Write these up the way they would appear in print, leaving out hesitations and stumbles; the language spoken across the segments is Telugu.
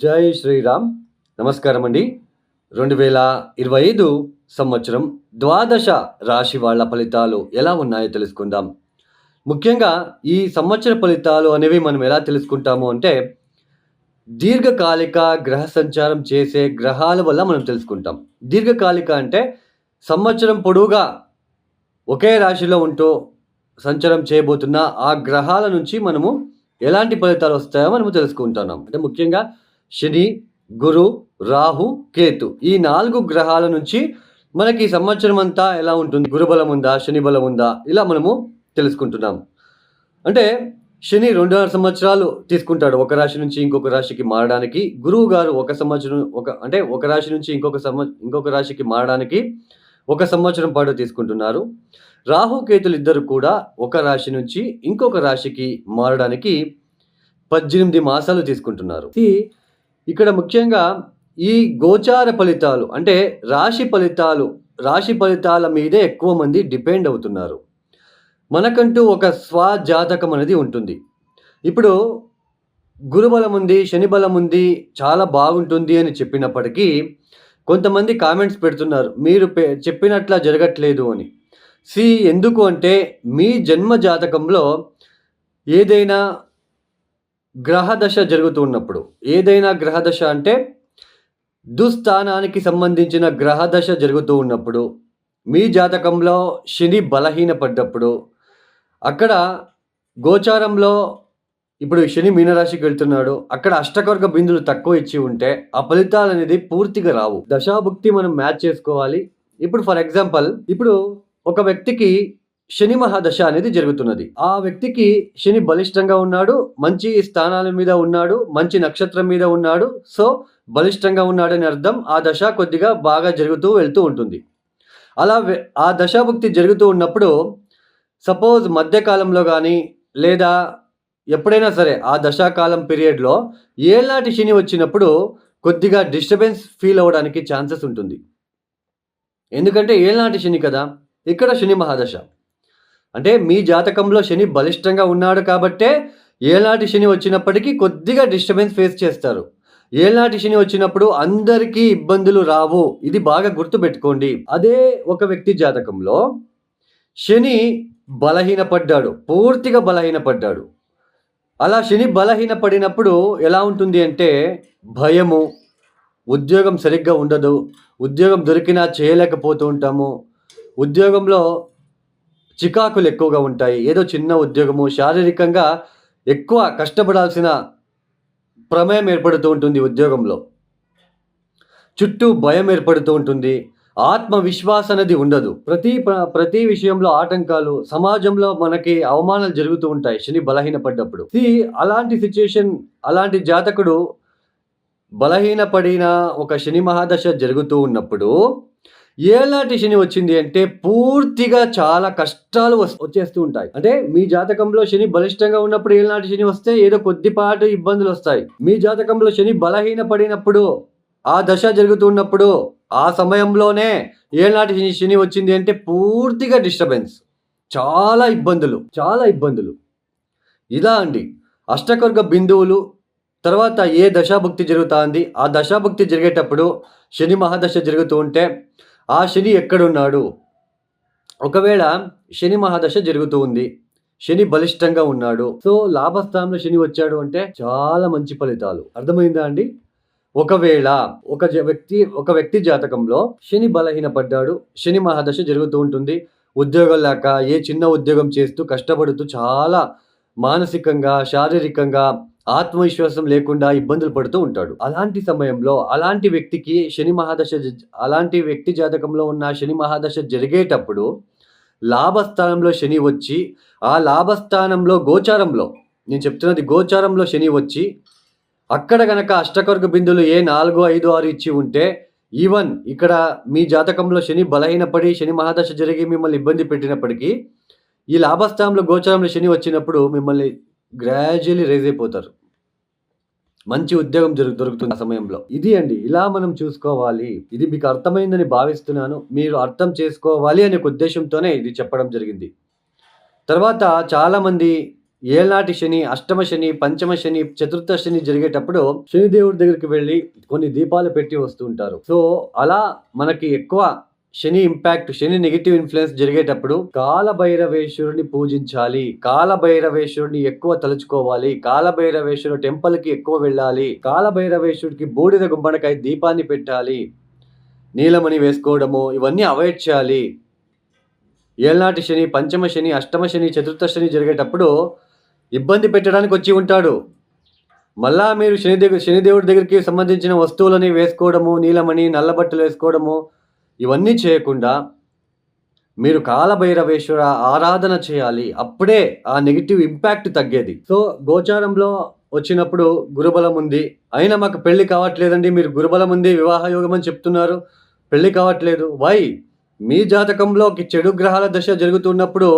జై శ్రీరామ్. నమస్కారం అండి. 2025 సంవత్సరం ద్వాదశ రాశి వాళ్ళ ఫలితాలు ఎలా ఉన్నాయో తెలుసుకుందాం. ముఖ్యంగా ఈ సంవత్సర ఫలితాలు అనేవి మనం ఎలా తెలుసుకుంటాము అంటే, దీర్ఘకాలిక గ్రహ సంచారం చేసే గ్రహాల వల్ల మనం తెలుసుకుంటాం. దీర్ఘకాలిక అంటే సంవత్సరం పొడవుగా ఒకే రాశిలో ఉంటూ సంచారం చేయబోతున్న ఆ గ్రహాల నుంచి మనము ఎలాంటి ఫలితాలు వస్తాయో మనము తెలుసుకుంటున్నాం. అంటే ముఖ్యంగా శని, గురు, రాహు, కేతు ఈ 4 గ్రహాల నుంచి మనకి ఈ సంవత్సరం అంతా ఎలా ఉంటుంది? గురుబలం ఉందా? శని బలం ఉందా? ఇలా మనము తెలుసుకుంటున్నాం. అంటే శని 2.5 సంవత్సరాలు తీసుకుంటాడు ఒక రాశి నుంచి ఇంకొక రాశికి మారడానికి. గురువు గారు ఒక రాశి నుంచి ఇంకొక రాశికి మారడానికి 1 సంవత్సరం పాటు తీసుకుంటున్నారు. రాహు, కేతులు ఇద్దరు కూడా ఒక రాశి నుంచి ఇంకొక రాశికి మారడానికి 18 మాసాలు తీసుకుంటున్నారు. ఇక్కడ ముఖ్యంగా ఈ గోచార ఫలితాలు అంటే రాశి ఫలితాల మీదే ఎక్కువ మంది డిపెండ్ అవుతున్నారు. మనకంటూ ఒక స్వజాతకం అనేది ఉంటుంది. ఇప్పుడు గురుబలం ఉంది, శని బలం ఉంది, చాలా బాగుంటుంది అని చెప్పినప్పటికీ కొంతమంది కామెంట్స్ పెడుతున్నారు. మీరు చెప్పినట్లా జరగట్లేదు అని. ఎందుకు అంటే మీ జన్మ జాతకంలో ఏదైనా గ్రహదశ జరుగుతూ ఉన్నప్పుడు, ఏదైనా గ్రహదశ అంటే దుస్థానానికి సంబంధించిన గ్రహదశ జరుగుతూ ఉన్నప్పుడు, మీ జాతకంలో శని బలహీనపడ్డప్పుడు, అక్కడ గోచారంలో ఇప్పుడు శని మీనరాశికి వెళ్తున్నాడు, అక్కడ అష్టకవర్గ బిందులు తక్కువ ఇచ్చి ఉంటే ఆ ఫలితాలు అనేది పూర్తిగా రావు. దశాభుక్తి మనం మ్యాచ్ చేసుకోవాలి. ఇప్పుడు ఫర్ ఎగ్జాంపుల్, ఇప్పుడు ఒక వ్యక్తికి శని మహాదశ అనేది జరుగుతున్నది. ఆ వ్యక్తికి శని బలిష్టంగా ఉన్నాడు, మంచి స్థానాల మీద ఉన్నాడు, మంచి నక్షత్రం మీద ఉన్నాడు. సో బలిష్టంగా ఉన్నాడని అర్థం. ఆ దశ కొద్దిగా బాగా జరుగుతూ వెళ్తూ ఉంటుంది. అలా ఆ దశాభుక్తి జరుగుతూ ఉన్నప్పుడు సపోజ్ మధ్యకాలంలో కానీ లేదా ఎప్పుడైనా సరే ఆ దశాకాలం పీరియడ్లో ఏళ్ళనాటి శని వచ్చినప్పుడు కొద్దిగా డిస్టర్బెన్స్ ఫీల్ అవ్వడానికి ఛాన్సెస్ ఉంటుంది. ఎందుకంటే ఏళ్ళనాటి శని కదా, ఇక్కడ శని మహాదశ. అంటే మీ జాతకంలో శని బలిష్టంగా ఉన్నాడు కాబట్టే ఏళ్ళనాటి శని వచ్చినప్పటికీ కొద్దిగా డిస్టర్బెన్స్ ఫేస్ చేస్తారు. ఏళ్ళనాటి శని వచ్చినప్పుడు అందరికీ ఇబ్బందులు రావు. ఇది బాగా గుర్తుపెట్టుకోండి. అదే ఒక వ్యక్తి జాతకంలో శని బలహీనపడ్డాడు, పూర్తిగా బలహీనపడ్డాడు. అలా శని బలహీనపడినప్పుడు ఎలా ఉంటుంది అంటే భయము, ఉద్యోగం సరిగ్గా ఉండదు, ఉద్యోగం దొరికినా చేయలేకపోతూ ఉంటాము, ఉద్యోగంలో చికాకులు ఎక్కువగా ఉంటాయి. ఏదో చిన్న ఉద్యోగము, శారీరకంగా ఎక్కువ కష్టపడాల్సిన ప్రమేయం ఏర్పడుతూ ఉంటుంది. ఉద్యోగంలో చుట్టూ భయం ఏర్పడుతూ ఉంటుంది. ఆత్మవిశ్వాసం అనేది ఉండదు. ప్రతి విషయంలో ఆటంకాలు, సమాజంలో మనకి అవమానాలు జరుగుతూ ఉంటాయి శని బలహీనపడ్డప్పుడు. అలాంటి సిచ్యుయేషన్, అలాంటి జాతకుడు బలహీనపడిన ఒక శని మహాదశ జరుగుతూ ఉన్నప్పుడు ఏళ్ళనాటి శని వచ్చింది అంటే పూర్తిగా చాలా కష్టాలు వచ్చేస్తూ ఉంటాయి. అంటే మీ జాతకంలో శని బలిష్టంగా ఉన్నప్పుడు ఏళ్ళనాటి శని వస్తే ఏదో కొద్దిపాటి ఇబ్బందులు వస్తాయి. మీ జాతకంలో శని బలహీనపడినప్పుడు, ఆ దశ జరుగుతున్నప్పుడు, ఆ సమయంలోనే ఏళ్ళనాటి శని వచ్చింది అంటే పూర్తిగా డిస్టర్బెన్స్, చాలా ఇబ్బందులు. ఇలా అండి అష్టకర్గ బిందువులు. తర్వాత ఏ దశాభుక్తి జరుగుతుంది, ఆ దశాభుక్తి జరిగేటప్పుడు శని మహాదశ జరుగుతూ ఉంటే ఆ శని ఎక్కడున్నాడు? ఒకవేళ శని మహాదశ జరుగుతూ ఉంది, శని బలిష్టంగా ఉన్నాడు, సో లాభస్థానంలో శని వచ్చాడు అంటే చాలా మంచి ఫలితాలు. అర్థమైందా అండి? ఒకవేళ ఒక వ్యక్తి జాతకంలో శని బలహీనపడ్డాడు, శని మహాదశ జరుగుతూ ఉంటుంది, ఉద్యోగం లేక ఏ చిన్న ఉద్యోగం చేస్తూ కష్టపడుతూ చాలా మానసికంగా, శారీరకంగా ఆత్మవిశ్వాసం లేకుండా ఇబ్బందులు పడుతూ ఉంటాడు. అలాంటి సమయంలో అలాంటి వ్యక్తి జాతకంలో ఉన్న శని మహాదశ జరిగేటప్పుడు లాభస్థానంలో శని వచ్చి, ఆ లాభస్థానంలో నేను చెప్తున్నది గోచారంలో శని వచ్చి, అక్కడ గనక అష్టకర్గ బిందులు ఏ 4, 5, 6 ఇచ్చి ఉంటే, ఈవెన్ ఇక్కడ మీ జాతకంలో శని బలహీనపడి శని మహాదశ జరిగి మిమ్మల్ని ఇబ్బంది పెట్టినప్పటికీ ఈ లాభస్థానంలో గోచారంలో శని వచ్చినప్పుడు మిమ్మల్ని గ్రాడ్యువల్లీ రైజ్ అయిపోతారు. మంచి ఉద్యోగం దొరుకుతుంది ఆ సమయంలో. ఇది అండి, ఇలా మనం చూసుకోవాలి. ఇది మీకు అర్థమైందని భావిస్తున్నాను. మీరు అర్థం చేసుకోవాలి అనే ఉద్దేశంతోనే ఇది చెప్పడం జరిగింది. తర్వాత చాలామంది ఏళ్నాటి శని, అష్టమ శని, పంచమ శని, చతుర్థ శని జరిగేటప్పుడు శనిదేవుడి దగ్గరికి వెళ్ళి కొన్ని దీపాలు పెట్టి వస్తూ ఉంటారు. సో అలా మనకి ఎక్కువ శని ఇంపాక్ట్, శని నెగెటివ్ ఇన్ఫ్లుయెన్స్ జరిగేటప్పుడు కాలభైరవేశ్వరుని పూజించాలి. కాలభైరవేశ్వరుని ఎక్కువ తలుచుకోవాలి. కాలభైరవేశ్వరుడు టెంపుల్‌కి ఎక్కువ వెళ్ళాలి. కాలభైరవేశ్వరుడికి బూడిద గుమ్మడికాయ దీపాన్ని పెట్టాలి. నీలమణి వేసుకోవడము ఇవన్నీ అవాయిడ్ చేయాలి. ఏళ్నాటి శని, పంచమ శని, అష్టమ శని, చతుర్థ శని జరిగేటప్పుడు ఇబ్బంది పెట్టడానికి వచ్చి ఉంటాడు. మళ్ళా మీరు శనిదేవుడి దగ్గరికి సంబంధించిన వస్తువులని వేసుకోవడము, నీలమణి, నల్ల బట్టలు వేసుకోవడము ఇవన్నీ చేయకుండా మీరు కాలభైరవేశ్వర ఆరాధన చేయాలి. అప్పుడే ఆ నెగిటివ్ ఇంపాక్ట్ తగ్గేది. సో గోచారంలో వచ్చినప్పుడు గురుబలం ఉంది, అయినా మాకు పెళ్లి కావట్లేదండి, మీరు గురుబలం ఉంది, వివాహ యోగం అని చెప్తున్నారు, పెళ్లి కావట్లేదు. వై? మీ జాతకంలోకి చెడు గ్రహాల దశ జరుగుతున్నప్పుడు,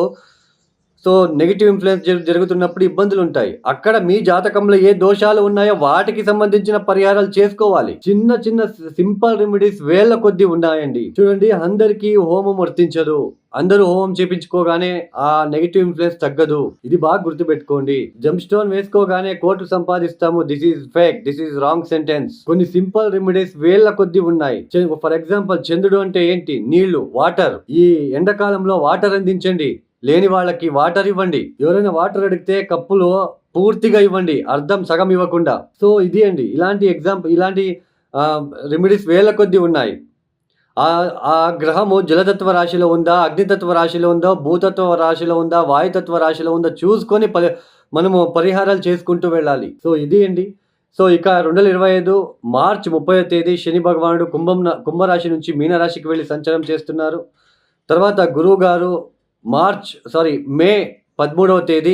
సో నెగిటివ్ ఇన్ఫ్లుయెన్స్ జరుగుతున్నప్పుడు ఇబ్బందులు ఉంటాయి. అక్కడ మీ జాతకంలో ఏ దోషాలు ఉన్నాయో వాటికి సంబంధించిన పరిహారాలు చేసుకోవాలి. చిన్న చిన్న సింపుల్ రెమెడీస్ వేళ్ల కొద్దీ ఉన్నాయండి. చూడండి, అందరికీ హోమం వర్తించదు. అందరూ హోమం చేపించుకోగానే ఆ నెగిటివ్ ఇన్ఫ్లుయెన్స్ తగ్గదు. ఇది బాగా గుర్తుపెట్టుకోండి. జమ్ స్టోన్ వేసుకోగానే కోట్లు సంపాదిస్తాము, this is fake, this is wrong sentence. కొన్ని సింపుల్ రెమెడీస్ వేళ్ల కొద్దీ ఉన్నాయి. ఫర్ ఎగ్జాంపుల్, చంద్రుడు అంటే ఏంటి? నీళ్లు, వాటర్. ఈ ఎండాకాలంలో వాటర్ అందించండి. లేని వాళ్ళకి వాటర్ ఇవ్వండి. ఎవరైనా వాటర్ అడిగితే కప్పులో పూర్తిగా ఇవ్వండి, అర్థం సగం ఇవ్వకుండా. సో ఇది అండి, ఇలాంటి రెమెడీస్ వేల కొద్దీ ఉన్నాయి. ఆ గ్రహము జలతత్వ రాశిలో ఉందా, అగ్నితత్వ రాశిలో ఉందా, భూతత్వ రాశిలో ఉందా, వాయుతత్వ రాశిలో ఉందా చూసుకొని మనము పరిహారాలు చేసుకుంటూ వెళ్ళాలి. సో ఇది అండి. సో ఇక 2025 మార్చి 30వ తేదీ శని భగవానుడు కుంభరాశి నుంచి మీనరాశికి వెళ్ళి సంచారం చేస్తున్నారు. తర్వాత గురువు గారు మే 13వ తేదీ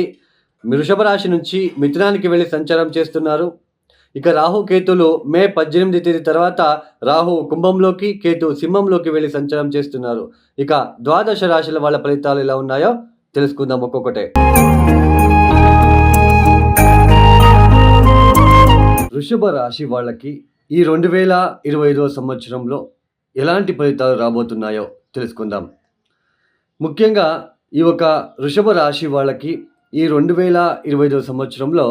వృషభ రాశి నుంచి మిథునానికి వెళ్ళి సంచారం చేస్తున్నారు. ఇక రాహు కేతులు మే 18వ తేదీ తర్వాత రాహు కుంభంలోకి, కేతు సింహంలోకి వెళ్ళి సంచారం చేస్తున్నారు. ఇక ద్వాదశ రాశుల వాళ్ళ ఫలితాలు ఎలా ఉన్నాయో తెలుసుకుందాం ఒక్కొక్కటే. వృషభ రాశి వాళ్ళకి ఈ 2025వ సంవత్సరంలో ఎలాంటి ఫలితాలు రాబోతున్నాయో తెలుసుకుందాం. ముఖ్యంగా ఈ ఒక వృషభ రాశి వాళ్ళకి ఈ 2025వ సంవత్సరంలో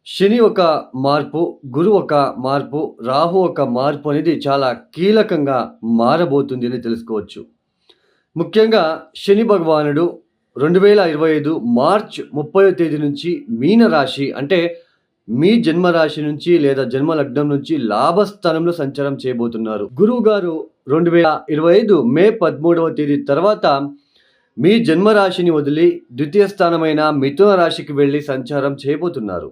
శని ఒక మార్పు, గురు ఒక మార్పు, రాహు ఒక మార్పు అనేది చాలా కీలకంగా మారబోతుంది అని తెలుసుకోవచ్చు. ముఖ్యంగా శని భగవానుడు 2025 మార్చి 30వ తేదీ నుంచి మీనరాశి, అంటే మీ జన్మరాశి నుంచి లేదా జన్మ లగ్నం నుంచి లాభస్థానంలో సంచారం చేయబోతున్నారు. గురువు గారు 2025 మే 13వ తేదీ తర్వాత మీ జన్మరాశిని వదిలి ద్వితీయ స్థానమైన మిథున రాశికి వెళ్ళి సంచారం చేయబోతున్నారు.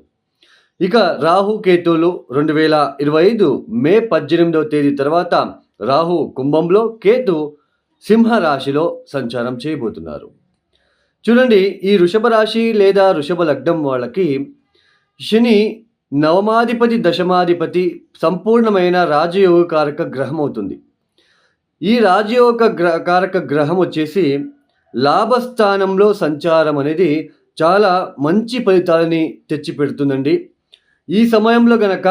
ఇక రాహు కేతువులు 2025 మే 18వ తేదీ తర్వాత రాహు కుంభంలో, కేతు సింహరాశిలో సంచారం చేయబోతున్నారు. చూడండి, ఈ వృషభ రాశి లేదా వృషభ లగ్నం వాళ్ళకి శని నవమాధిపతి, దశమాధిపతి, సంపూర్ణమైన రాజయోగకారక గ్రహం అవుతుంది. ఈ రాజయోగ కారక గ్రహం వచ్చేసి లాభస్థానంలో సంచారం అనేది చాలా మంచి ఫలితాలని తెచ్చిపెడుతుందండి. ఈ సమయంలో గనక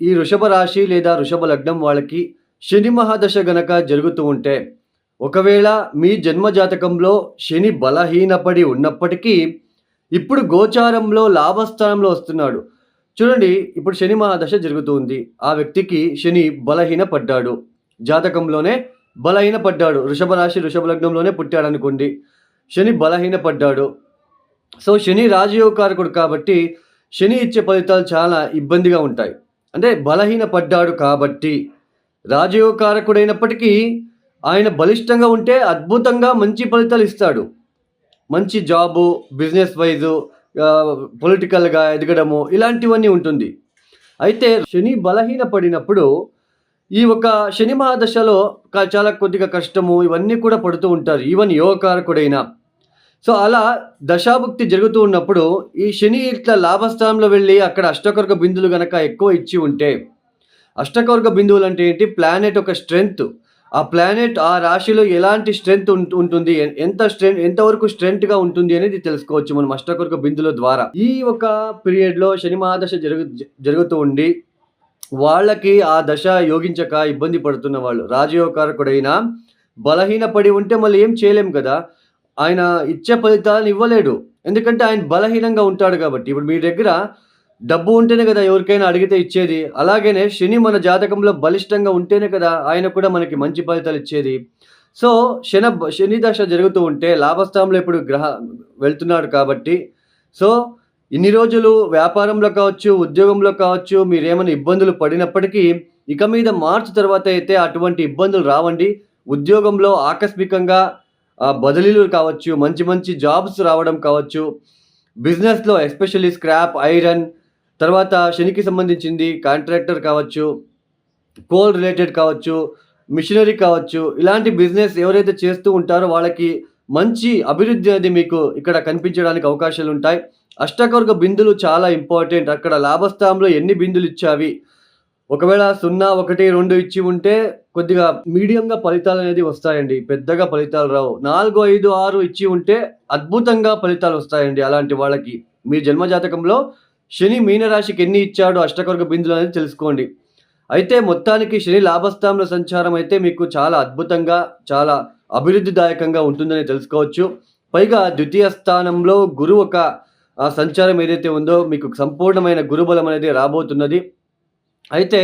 ఈ వృషభ రాశి లేదా వృషభ లగ్నం వాళ్ళకి శని మహాదశ గనక జరుగుతూ ఉంటే, ఒకవేళ మీ జన్మజాతకంలో శని బలహీనపడి ఉన్నప్పటికీ ఇప్పుడు గోచారంలో లాభస్థానంలో వస్తున్నాడు. చూడండి, ఇప్పుడు శని మహాదశ జరుగుతుంది. ఆ వ్యక్తికి శని బలహీన పడ్డాడు, జాతకంలోనే బలహీన పడ్డాడు. వృషభ రాశి వృషభ లగ్నంలోనే పుట్టాడు అనుకోండి, శని బలహీన పడ్డాడు. సో శని రాజయోగకారకుడు కాబట్టి శని ఇచ్చే ఫలితాలు చాలా ఇబ్బందిగా ఉంటాయి. అంటే బలహీన పడ్డాడు కాబట్టి, రాజయోగకారకుడైనప్పటికీ ఆయన బలిష్టంగా ఉంటే అద్భుతంగా మంచి ఫలితాలు ఇస్తాడు. మంచి జాబు, బిజినెస్ వైజు, పొలిటికల్గా ఎదగడము ఇలాంటివన్నీ ఉంటుంది. అయితే శని బలహీన పడినప్పుడు ఈ ఒక శని మహాదశలో చాలా కొద్దిగా కష్టము ఇవన్నీ కూడా పడుతూ ఉంటారు, ఈవెన్ యోగకారకుడైనా. సో అలా దశాభుక్తి జరుగుతూ ఉన్నప్పుడు ఈ శని ఇట్లా లాభస్థానంలో వెళ్ళి అక్కడ అష్టకర్గ బిందువులు గనక ఎక్కువ ఇచ్చి ఉంటే, అష్టకర్గ బిందువులు అంటే ఏంటి? ప్లానెట్ ఒక స్ట్రెంగ్త్. ఆ ప్లానెట్ ఆ రాశిలో ఎలాంటి స్ట్రెంగ్త్ ఉంటుంది, ఎంతవరకు స్ట్రెంగ్త్గా ఉంటుంది అనేది తెలుసుకోవచ్చు మనం అష్టకర్గ బిందువుల ద్వారా. ఈ ఒక పీరియడ్లో శని మహాదశ జరుగుతూ ఉండి వాళ్ళకి ఆ దశ యోగించక ఇబ్బంది పడుతున్న వాళ్ళు, రాజయోగకారకుడైనా బలహీన పడి ఉంటే మళ్ళీ ఏం చేయలేం కదా. ఆయన ఇచ్చే ఫలితాలను ఇవ్వలేడు. ఎందుకంటే ఆయన బలహీనంగా ఉంటాడు కాబట్టి. ఇప్పుడు మీ దగ్గర డబ్బు ఉంటేనే కదా ఎవరికైనా అడిగితే ఇచ్చేది. అలాగనే శని మన జాతకంలో బలిష్టంగా ఉంటేనే కదా ఆయన కూడా మనకి మంచి ఫలితాలు ఇచ్చేది. సో, శని దశ జరుగుతూ ఉంటే లాభస్థానంలో ఇప్పుడు వెళ్తున్నాడు కాబట్టి, సో, ఇన్ని రోజులు వ్యాపారంలో కావచ్చు, ఉద్యోగంలో కావచ్చు మీరేమైనా ఇబ్బందులు పడినప్పటికీ ఇక మీద మార్చి తర్వాత అయితే అటువంటి ఇబ్బందులు రావండి. ఉద్యోగంలో ఆకస్మికంగా బదిలీలు కావచ్చు, మంచి మంచి జాబ్స్ రావడం కావచ్చు, బిజినెస్‌లో ఎస్పెషల్లీ స్క్రాప్ ఐరన్, తర్వాత శనికి సంబంధించింది కాంట్రాక్టర్ కావచ్చు, కోల్ రిలేటెడ్ కావచ్చు, మిషనరీ కావచ్చు, ఇలాంటి బిజినెస్ ఎవరైతే చేస్తూ ఉంటారో వాళ్ళకి మంచి అభివృద్ధి అనేది మీకు ఇక్కడ కనిపించడానికి అవకాశాలుంటాయి. అష్టకవర్గ బిందులు చాలా ఇంపార్టెంట్. అక్కడ లాభస్థానంలో ఎన్ని బిందులిచ్చావి? ఒకవేళ 0, 1, 2 ఇచ్చి ఉంటే కొద్దిగా మీడియంగా ఫలితాలనేది వస్తాయండి. పెద్దగా ఫలితాలు రావు. 4, 5, 6 ఇచ్చి ఉంటే అద్భుతంగా ఫలితాలొస్తాయండి అలాంటి వాళ్ళకి. మీ జన్మ జాతకంలో శని మీనరాశికి ఎన్ని ఇచ్చాడో అష్టకవర్గ బిందులు అనేది తెలుసుకోండి. అయితే మొత్తానికి శని లాభస్థానంలో సంచారం అయితే మీకు చాలా అద్భుతంగా, చాలా అభివృద్ధిదాయకంగా ఉంటుందని తెలుసుకోవచ్చు. పైగా ద్వితీయ స్థానంలో గురువు ఒక సంచారం ఏదైతే ఉందో మీకు సంపూర్ణమైన గురుబలం అనేది రాబోతున్నది. అయితే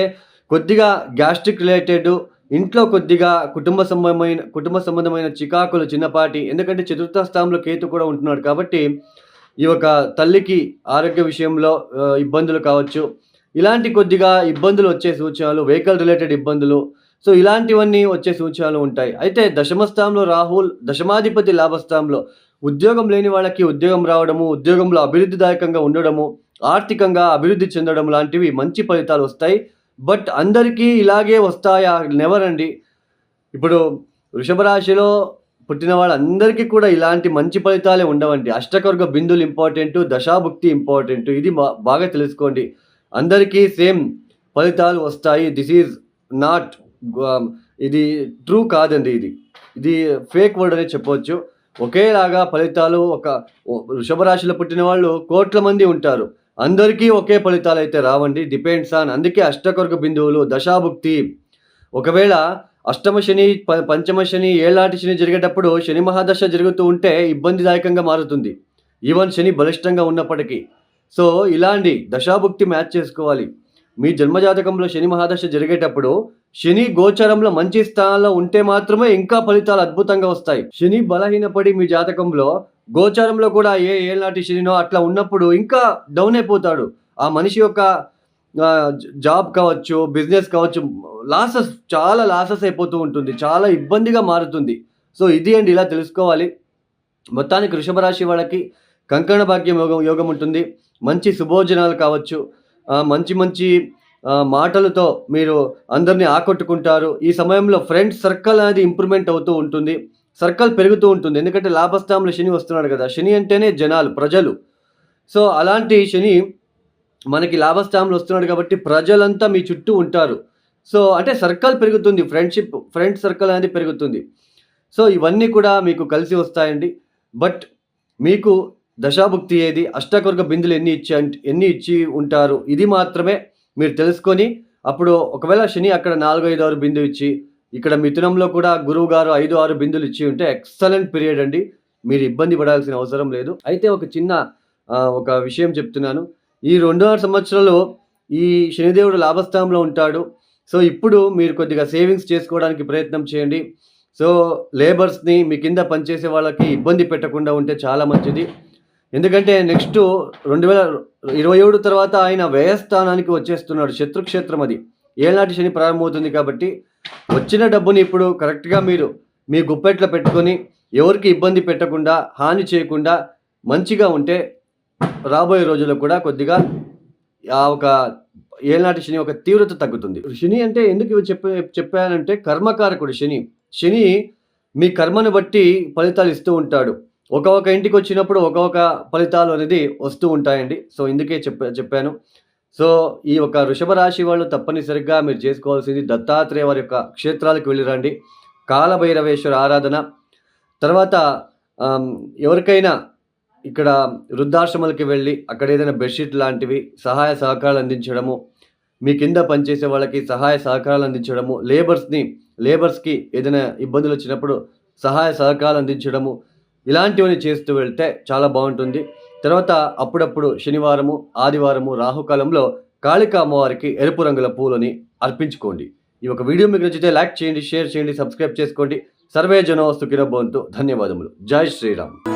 కొద్దిగా గ్యాస్ట్రిక్ రిలేటెడ్ ఇంట్లో కొద్దిగా కుటుంబ సంబంధమైన చికాకులు చిన్నపాటి, ఎందుకంటే చతుర్థ స్థానంలో కేతు కూడా ఉంటున్నాడు కాబట్టి ఈ యొక్క తల్లికి ఆరోగ్య విషయంలో ఇబ్బందులు కావచ్చు. ఇలాంటి కొద్దిగా ఇబ్బందులు వచ్చే సూచనలు, వెహికల్ రిలేటెడ్ ఇబ్బందులు, సో ఇలాంటివన్నీ వచ్చే సూచనలు ఉంటాయి. అయితే దశమ స్థానంలో రాహుల్ దశమాధిపతి లాభస్థానంలో ఉద్యోగం లేని వాళ్ళకి ఉద్యోగం రావడము, ఉద్యోగంలో అభివృద్ధిదాయకంగా ఉండడము, ఆర్థికంగా అభివృద్ధి చెందడం లాంటివి మంచి ఫలితాలు వస్తాయి. బట్ అందరికీ ఇలాగే వస్తాయా? నెవర్ అండి. ఇప్పుడు వృషభ రాశిలో పుట్టిన వాళ్ళందరికీ కూడా ఇలాంటి మంచి ఫలితాలే ఉండవండి. అష్టకవర్గ బిందులు ఇంపార్టెంటు, దశాభుక్తి ఇంపార్టెంటు. ఇది బాగా తెలుసుకోండి. అందరికీ సేమ్ ఫలితాలు వస్తాయి. దిస్ ఈజ్ నాట్ ఇది ట్రూ కాదండి ఇది. ఇది ఫేక్ వర్డ్ అనే చెప్పొచ్చు. ఒకేలాగా ఫలితాలు వృషభ రాశిలో పుట్టిన వాళ్ళు కోట్ల మంది ఉంటారు. అందరికీ ఒకే ఫలితాలైతే రావండి. డిపెండ్స్ ఆన్ అందుకే అష్టకవర్గ బిందువులు, దశాభుక్తి. ఒకవేళ అష్టమ శని, పంచమ శని, ఏళ్ళనాటి శని జరిగేటప్పుడు శని మహాదశ జరుగుతూ ఉంటే ఇబ్బందిదాయకంగా మారుతుంది. ఈవెన్ శని బలిష్టంగా ఉన్నప్పటికీ. సో, ఇలాంటి దశాభుక్తి మ్యాచ్ చేసుకోవాలి. మీ జన్మజాతకంలో శని మహాదశ జరిగేటప్పుడు శని గోచరంలో మంచి స్థానంలో ఉంటే మాత్రమే ఇంకా ఫలితాలు అద్భుతంగా వస్తాయి. శని బలహీనపడి మీ జాతకంలో గోచారంలో కూడా ఏళ్ళనాటి శనినో అట్లా ఉన్నప్పుడు ఇంకా డౌన్ అయిపోతాడు. ఆ మనిషి యొక్క జాబ్ కావచ్చు, బిజినెస్ కావచ్చు, చాలా లాసెస్ అయిపోతూ ఉంటుంది. చాలా ఇబ్బందిగా మారుతుంది. సో, ఇది అండి ఇలా తెలుసుకోవాలి. మొత్తానికి వృషభ రాశి వాళ్ళకి కంకణ భాగ్యం యోగం ఉంటుంది. మంచి శుభోజనాలు కావచ్చు, మంచి మంచి మాటలతో మీరు అందరిని ఆకట్టుకుంటారు. ఈ సమయంలో ఫ్రెండ్స్ సర్కిల్ అనేది ఇంప్రూవ్‌మెంట్ అవుతూ ఉంటుంది. సర్కిల్ పెరుగుతూ ఉంటుంది. ఎందుకంటే లాభస్థానంలో శని వస్తున్నాడు కదా! శని అంటేనే జనాలు, ప్రజలు. సో, అలాంటి శని మనకి లాభస్థానంలో వస్తున్నాడు కాబట్టి ప్రజలంతా మీ చుట్టూ ఉంటారు. సో, అంటే సర్కిల్ పెరుగుతుంది. ఫ్రెండ్ సర్కిల్ అనేది పెరుగుతుంది. సో, ఇవన్నీ కూడా మీకు కలిసి వస్తాయండి. బట్ మీకు దశాభుక్తి ఏది, అష్టకవర్గ బిందులు ఎన్ని ఇచ్చి ఉంటారు, ఇది మాత్రమే మీరు తెలుసుకొని అప్పుడు ఒకవేళ శని అక్కడ 4, 5, 6 బిందువు ఇచ్చి, ఇక్కడ మిథునంలో కూడా గురువు గారు 5, 6 బిందులు ఇచ్చి ఉంటే ఎక్సలెంట్ పీరియడ్ అండి. మీరు ఇబ్బంది పడాల్సిన అవసరం లేదు. అయితే ఒక చిన్న ఒక విషయం చెప్తున్నాను. ఈ 2.5 సంవత్సరాలు ఈ శనిదేవుడు లాభస్థానంలో ఉంటాడు. సో, ఇప్పుడు మీరు కొద్దిగా సేవింగ్స్ చేసుకోవడానికి ప్రయత్నం చేయండి. సో, లేబర్స్‌ని మీ కింద పనిచేసే వాళ్ళకి ఇబ్బంది పెట్టకుండా ఉంటే చాలా మంచిది. ఎందుకంటే నెక్స్ట్ 2027 తర్వాత ఆయన వ్యయస్థానానికి వచ్చేస్తున్నాడు. శత్రుక్షేత్రం అది. ఏళ్ళనాటి శని ప్రారంభమవుతుంది కాబట్టి వచ్చిన డబ్బుని ఇప్పుడు కరెక్ట్‌గా మీరు మీ గుప్పెట్లో పెట్టుకొని ఎవరికి ఇబ్బంది పెట్టకుండా, హాని చేయకుండా మంచిగా ఉంటే రాబోయే రోజుల్లో కూడా కొద్దిగా ఒక ఏళ్ళనాటి శని ఒక తీవ్రత తగ్గుతుంది. శని అంటే ఎందుకు ఇవి చెప్పానంటే కర్మకారకుడు శని. శని మీ కర్మను బట్టి ఫలితాలు ఇస్తూ ఉంటాడు. ఒక్కొక్క ఇంటికి వచ్చినప్పుడు ఒక్కొక్క ఫలితాలు అనేది వస్తూ ఉంటాయండి. సో, ఇందుకే చెప్పాను. సో, ఈ ఒక వృషభ రాశి వాళ్ళు తప్పనిసరిగా మీరు చేసుకోవాల్సింది దత్తాత్రేయ వారి యొక్క క్షేత్రాలకు వెళ్ళి రండి. కాలభైరవేశ్వర ఆరాధన, తర్వాత ఎవరికైనా ఇక్కడ వృద్ధాశ్రమాలకి వెళ్ళి అక్కడ ఏదైనా బెడ్‌షీట్ లాంటివి సహాయ సహకారాలు అందించడము, మీ కింద పనిచేసే వాళ్ళకి సహాయ సహకారాలు అందించడము, లేబర్స్‌కి ఏదైనా ఇబ్బందులు వచ్చినప్పుడు సహాయ సహకారాలు అందించడము, ఇలాంటివన్నీ చేస్తూ వెళ్తే చాలా బాగుంటుంది. తర్వాత అప్పుడప్పుడు శనివారము, ఆదివారము రాహుకాలంలో కాళికా అమ్మవారికి ఎరుపు రంగుల పూలని అర్పించుకోండి. ఈ ఒక వీడియో మీకు నచ్చితే లైక్ చేయండి, షేర్ చేయండి, సబ్స్క్రైబ్ చేసుకోండి. సర్వే జనో సుఖినో భవంతు. ధన్యవాదములు. జై శ్రీరామ్.